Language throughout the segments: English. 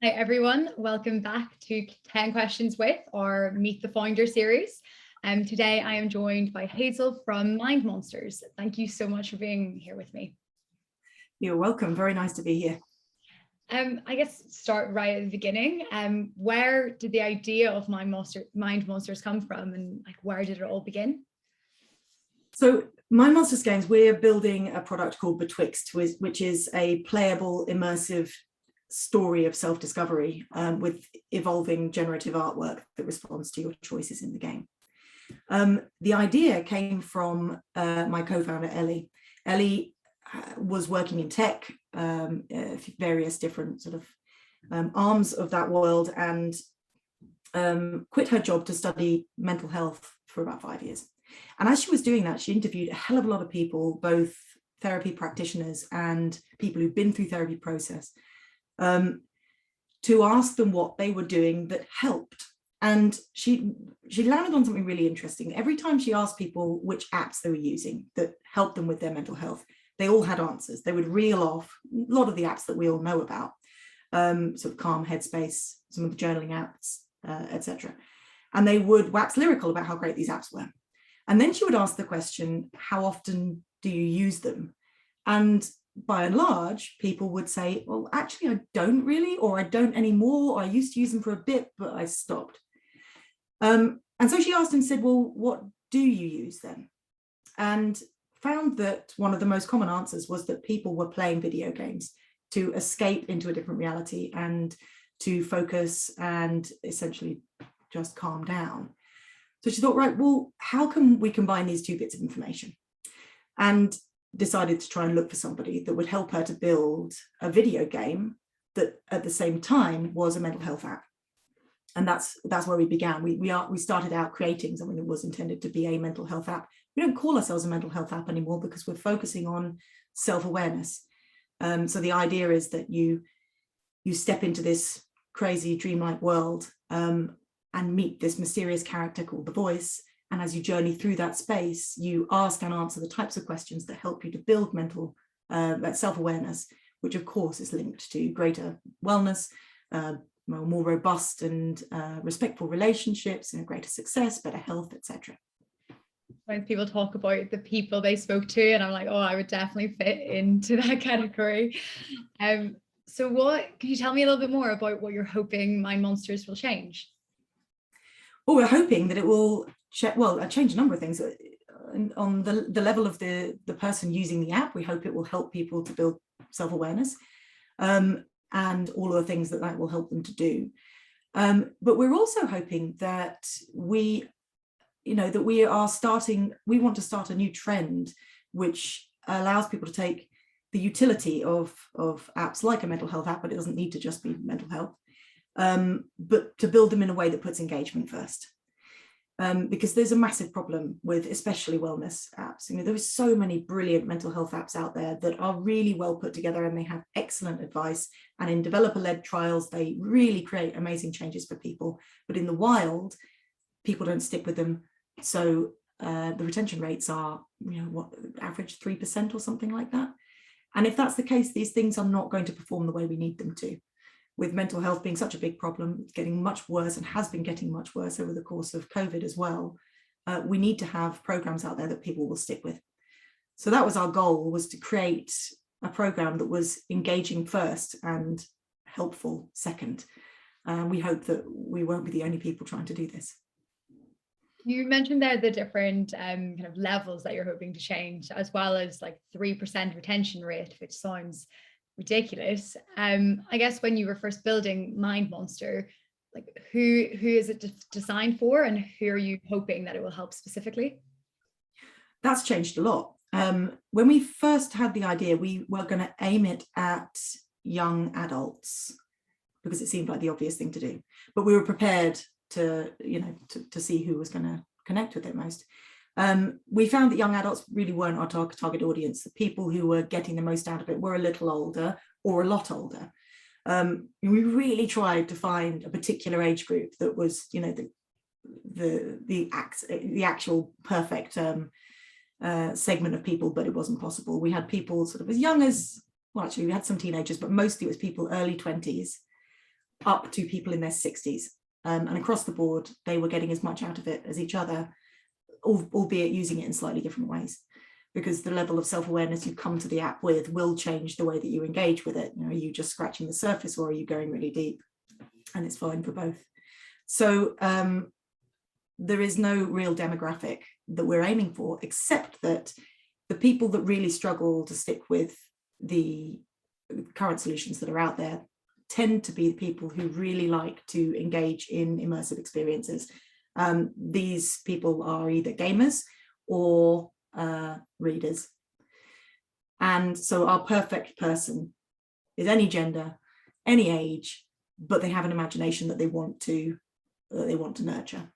Hi everyone, welcome back to 10 Questions with our Meet the Founder series. Today I am joined by Hazel from Mind Monsters. Thank you so much for being here with me. You're welcome, very nice to be here. I guess start right at the beginning. Where did the idea of Mind Monsters come from, and where did it all begin? So Mind Monsters Games, we're building a product called Betwixt, which is a playable, immersive story of self-discovery with evolving generative artwork that responds to your choices in the game. The idea came from my co-founder, Ellie. Ellie was working in tech, various different sort of arms of that world, and quit her job to study mental health for about 5 years. And as she was doing that, she interviewed a hell of a lot of people, both therapy practitioners and people who've been through therapy process, to ask them what they were doing that helped. And she landed on something really interesting. Every time she asked people which apps they were using that helped them with their mental health, they all had answers. They would reel off a lot of the apps that we all know about, sort of Calm, Headspace, some of the journaling apps, etc. And they would wax lyrical about how great these apps were. And then she would ask the question, how often do you use them? And by and large, people would say, well, actually, I don't really, or I don't anymore, or I used to use them for a bit, but I stopped. And so she asked and said, well, what do you use then? And found that one of the most common answers was that people were playing video games to escape into a different reality and to focus and essentially just calm down. So she thought, right, well, how can we combine these two bits of information? And decided to try and look for somebody that would help her to build a video game that at the same time was a mental health app. And that's where we began. We started out creating something that was intended to be a mental health app. We don't call ourselves a mental health app anymore because we're focusing on self-awareness. So the idea is that you step into this crazy dreamlike world and meet this mysterious character called the Voice. And as you journey through that space, you ask and answer the types of questions that help you to build mental self-awareness, which of course is linked to greater wellness, more robust and respectful relationships, greater success, better health, etc. When people talk about the people they spoke to, and I'm like, oh, I would definitely fit into that category. So can you tell me a little bit more about what you're hoping Mind Monsters will change? Well, we're hoping that it will change a number of things. On the level of the person using the app, we hope it will help people to build self-awareness and all of the things that will help them to do. But we're also hoping that we want to start a new trend which allows people to take the utility of apps like a mental health app, but it doesn't need to just be mental health, but to build them in a way that puts engagement first. Because there's a massive problem with especially wellness apps. There are so many brilliant mental health apps out there that are really well put together and they have excellent advice. And in developer-led trials, they really create amazing changes for people. But in the wild, people don't stick with them. So the retention rates are, average 3% or something like that. And if that's the case, these things are not going to perform the way we need them to. With mental health being such a big problem, it's getting much worse and has been getting much worse over the course of COVID as well. We need to have programs out there that people will stick with. So that was our goal, was to create a program that was engaging first and helpful second. We hope that we won't be the only people trying to do this. You mentioned there the different kind of levels that you're hoping to change, as well as 3% retention rate, which sounds ridiculous. I guess when you were first building Mind Monster, who is it designed for, and who are you hoping that it will help specifically? That's changed a lot. When we first had the idea, we were going to aim it at young adults because it seemed like the obvious thing to do, but we were prepared to see who was going to connect with it most. We found that young adults really weren't our target audience. The people who were getting the most out of it were a little older or a lot older. We really tried to find a particular age group that was, the actual perfect segment of people, but it wasn't possible. We had people sort of as young as, well, actually we had some teenagers, but mostly it was people early 20s, up to people in their 60s. And across the board, they were getting as much out of it as each other, albeit using it in slightly different ways, because the level of self-awareness you come to the app with will change the way that you engage with it. You know, are you just scratching the surface, or are you going really deep? And it's fine for both. So there is no real demographic that we're aiming for, except that the people that really struggle to stick with the current solutions that are out there tend to be the people who really like to engage in immersive experiences. These people are either gamers or readers. And so our perfect person is any gender, any age, but they have an imagination that they want to nurture.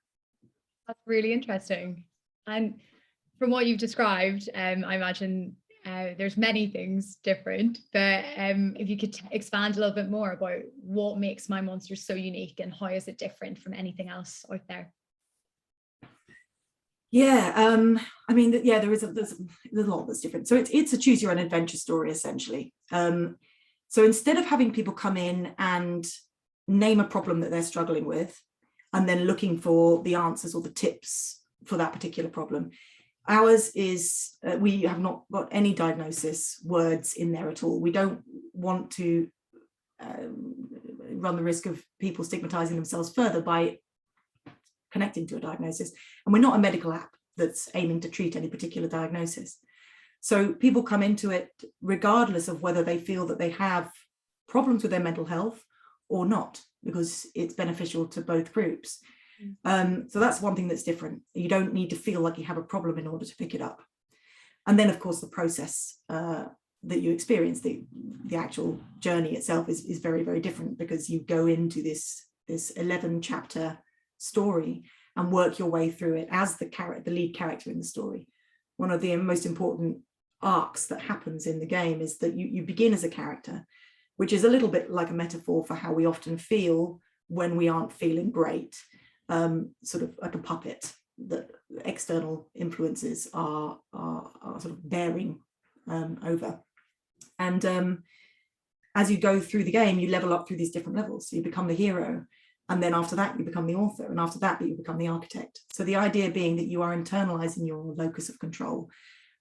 That's really interesting. And from what you've described, I imagine there's many things different, but if you could expand a little bit more about what makes My Monsters so unique and how is it different from anything else out there? Yeah, I mean, yeah, there's a lot that's different. So it's a choose your own adventure story, essentially. So instead of having people come in and name a problem that they're struggling with, and then looking for the answers or the tips for that particular problem, ours is, we have not got any diagnosis words in there at all. We don't want to run the risk of people stigmatizing themselves further by connecting to a diagnosis. And we're not a medical app that's aiming to treat any particular diagnosis. So people come into it regardless of whether they feel that they have problems with their mental health or not, because it's beneficial to both groups. So that's one thing that's different. You don't need to feel like you have a problem in order to pick it up. And then, of course, the process that you experience, the actual journey itself is very, very different, because you go into this 11 chapter story and work your way through it as the lead character in the story. One of the most important arcs that happens in the game is that you begin as a character, which is a little bit like a metaphor for how we often feel when we aren't feeling great, sort of like a puppet that external influences are sort of bearing over. And as you go through the game, you level up through these different levels. So you become the hero, and then after that you become the author, and after that you become the architect. So the idea being that you are internalizing your locus of control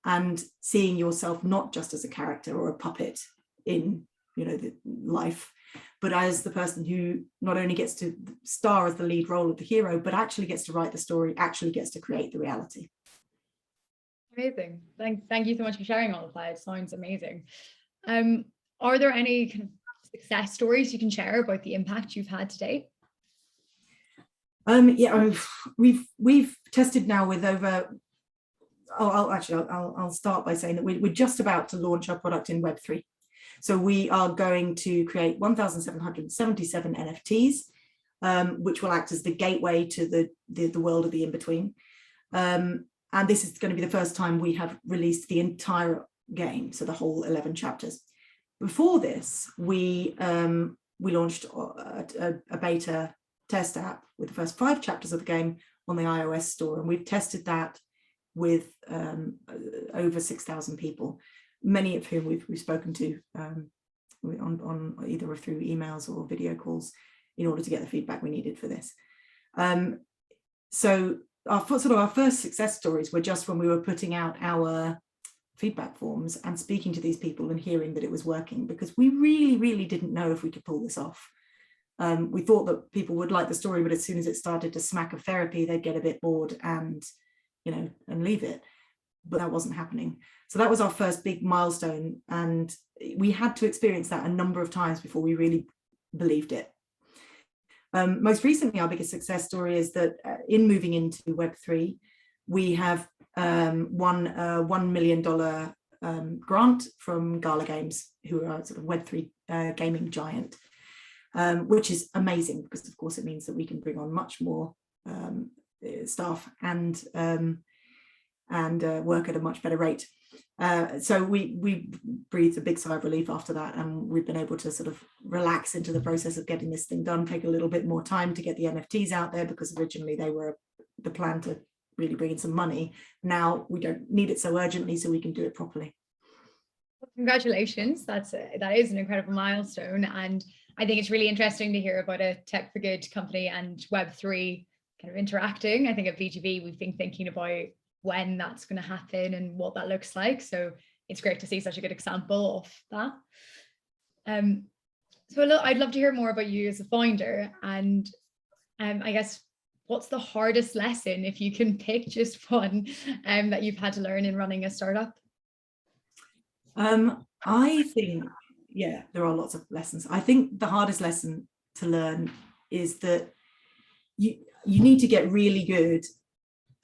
and seeing yourself not just as a character or a puppet in, you know, the life, but as the person who not only gets to star as the lead role of the hero, but actually gets to write the story, actually gets to create the reality. Amazing. Thank you so much for sharing all of that. It sounds amazing. Are there any kind of success stories you can share about the impact you've had to date? Yeah, we've tested now with over. I'll start by saying that we're just about to launch our product in Web3. So we are going to create 1,777 NFTs, which will act as the gateway to the world of the in-between. And this is going to be the first time we have released the entire game, so the whole 11 chapters. Before this, we launched a beta test app with the first 5 chapters of the game on the iOS store, and we've tested that with over 6,000 people, many of whom we've spoken to on either through emails or video calls in order to get the feedback we needed for this. So our first success stories were just when we were putting out our feedback forms and speaking to these people and hearing that it was working, because we really didn't know if we could pull this off. We thought that people would like the story, but as soon as it started to smack of therapy, they'd get a bit bored and, you know, and leave it. But that wasn't happening. So that was our first big milestone, and we had to experience that a number of times before we really believed it. Most recently, our biggest success story is that in moving into Web3, we have won a $1 million grant from Gala Games, who are a sort of Web3 gaming giant, which is amazing, because of course it means that we can bring on much more staff and work at a much better rate. So we breathed a big sigh of relief after that, and we've been able to sort of relax into the process of getting this thing done, take a little bit more time to get the NFTs out there, because originally they were the plan to really bring in some money. Now we don't need it so urgently, so we can do it properly. Congratulations. That is an incredible milestone, and I think it's really interesting to hear about a tech for good company and Web3 kind of interacting. I think at VGV, we've been thinking about when that's going to happen and what that looks like. So it's great to see such a good example of that. So look, I'd love to hear more about you as a founder, and I guess what's the hardest lesson, if you can pick just one, that you've had to learn in running a startup? I think, yeah, there are lots of lessons. I think the hardest lesson to learn is that you need to get really good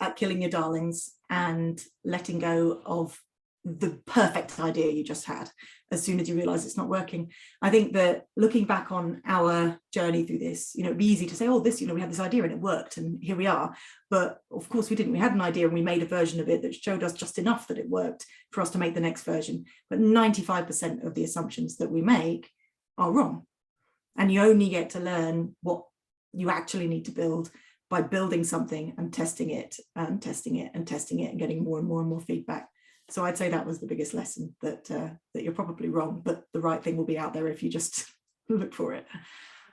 at killing your darlings and letting go of the perfect idea you just had as soon as you realize it's not working. I think that looking back on our journey through this, it'd be easy to say, oh, this, we had this idea and it worked and here we are. But of course we didn't. We had an idea and we made a version of it that showed us just enough that it worked for us to make the next version. But 95% of the assumptions that we make are wrong. And you only get to learn what you actually need to build by building something and testing it and testing it and testing it and getting more and more and more feedback. So I'd say that was the biggest lesson, that you're probably wrong, but the right thing will be out there if you just look for it.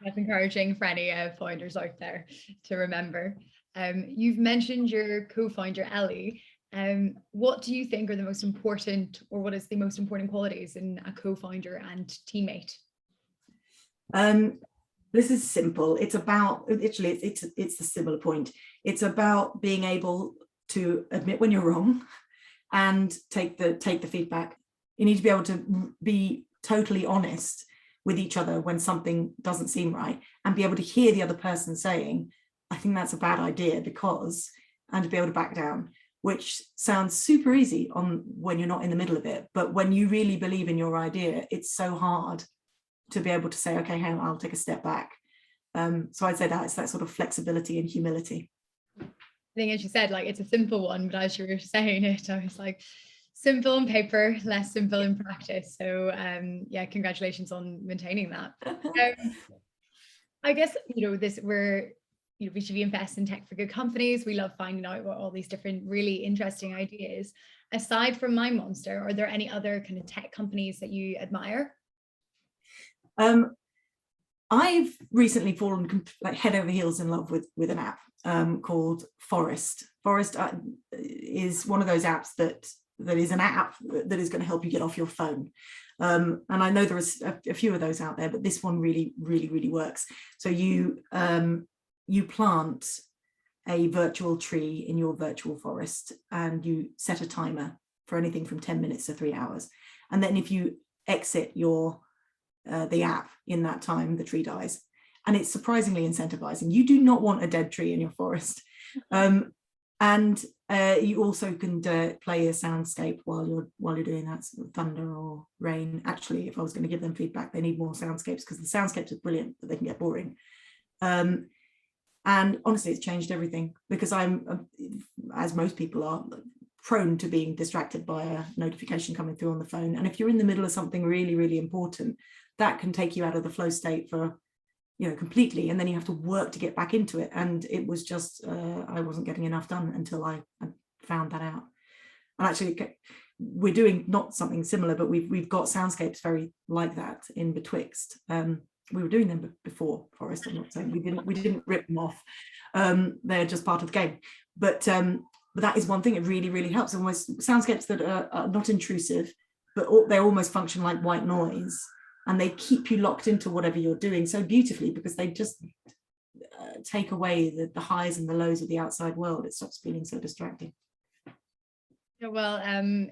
That's encouraging for any founders out there to remember. You've mentioned your co-founder, Ellie. What do you think are the most important, or what is the most important qualities in a co-founder and teammate? This is simple. It's about, literally, it's a similar point. It's about being able to admit when you're wrong and take the feedback. You need to be able to be totally honest with each other when something doesn't seem right, and be able to hear the other person saying, I think that's a bad idea because, and to be able to back down, which sounds super easy when you're not in the middle of it. But when you really believe in your idea, it's so hard to be able to say, okay, hang on, I'll take a step back. So I'd say that it's that sort of flexibility and humility. I think, as you said, like, it's a simple one, but as you were saying it, I was like, simple on paper, less simple in practice. So yeah, congratulations on maintaining that. I guess, we're, VGV invests in tech for good companies. We love finding out about all these different really interesting ideas. Aside from My Monster, are there any other kind of tech companies that you admire? I've recently fallen like head over heels in love with an app called Forest. Forest is one of those apps that is an app that is going to help you get off your phone. And I know there is a few of those out there, but this one really, really, really works. So you plant a virtual tree in your virtual forest, and you set a timer for anything from 10 minutes to 3 hours. And then if you exit the app in that time, the tree dies. And it's surprisingly incentivizing. You do not want a dead tree in your forest. And you also can play a soundscape while you're doing that, sort of thunder or rain. Actually, if I was going to give them feedback, they need more soundscapes, because the soundscapes are brilliant, but they can get boring. And honestly, it's changed everything, because I'm, as most people are, prone to being distracted by a notification coming through on the phone. And if you're in the middle of something really, really important, that can take you out of the flow state for, completely. And then you have to work to get back into it. And it was just, I wasn't getting enough done until I found that out. And actually, we're doing not something similar, but we've got soundscapes very like that in Betwixt. We were doing them before Forest. I'm not saying we didn't rip them off. They're just part of the game. But that is one thing. It really, really helps. Almost soundscapes that are not intrusive, but they almost function like white noise, and they keep you locked into whatever you're doing so beautifully, because they just take away the highs and the lows of the outside world. It stops feeling so distracting. Well,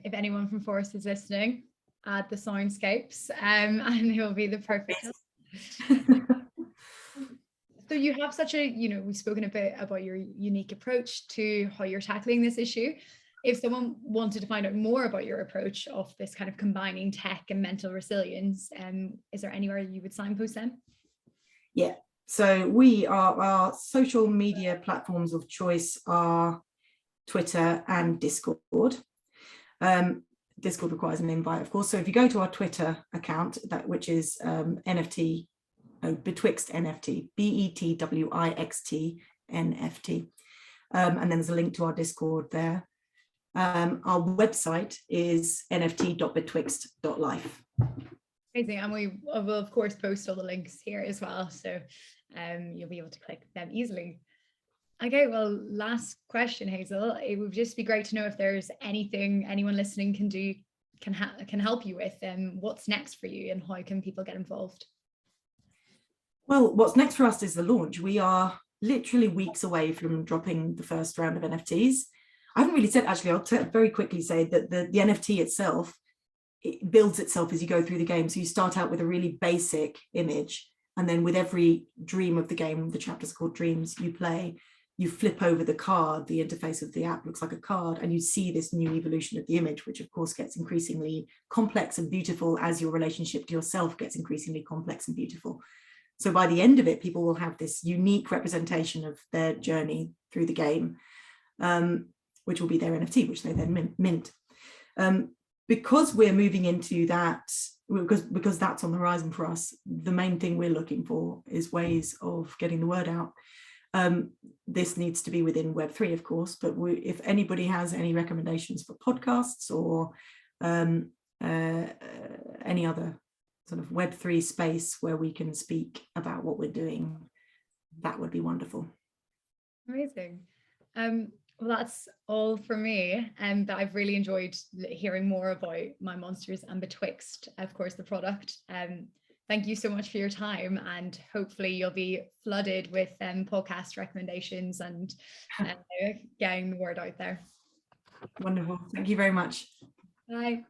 if anyone from Forest is listening, add the soundscapes, and they will be the perfect. So you have such a, we've spoken a bit about your unique approach to how you're tackling this issue. If someone wanted to find out more about your approach of this kind of combining tech and mental resilience, is there anywhere you would signpost them? Yeah, so our social media platforms of choice are Twitter and Discord. Discord requires an invite, of course. So if you go to our Twitter account, which is Betwixt NFT, BETWIXT NFT, and then there's a link to our Discord there. Our website is nft.betwixt.life. Amazing. And we will of course post all the links here as well, so you'll be able to click them easily. Okay, well, last question, Hazel. It would just be great to know if there's anything anyone listening can do, can help you with, and what's next for you, and how can people get involved? Well, what's next for us is the launch. We are literally weeks away from dropping the first round of NFTs. I haven't really said, actually, I'll very quickly say that the NFT itself, it builds itself as you go through the game. So you start out with a really basic image, and then with every dream of the game, the chapter's called Dreams, you play, you flip over the card, the interface of the app looks like a card, and you see this new evolution of the image, which of course gets increasingly complex and beautiful as your relationship to yourself gets increasingly complex and beautiful. So by the end of it, people will have this unique representation of their journey through the game, which will be their NFT, which they then mint. Because we're moving into that, because that's on the horizon for us, the main thing we're looking for is ways of getting the word out. This needs to be within Web3, of course, but if anybody has any recommendations for podcasts or any other sort of Web3 space where we can speak about what we're doing, that would be wonderful. Amazing. Well, that's all for me, but I've really enjoyed hearing more about My Monsters and Betwixt, of course, the product. Thank you so much for your time, and hopefully you'll be flooded with podcast recommendations and getting the word out there. Wonderful. Thank you very much. Bye.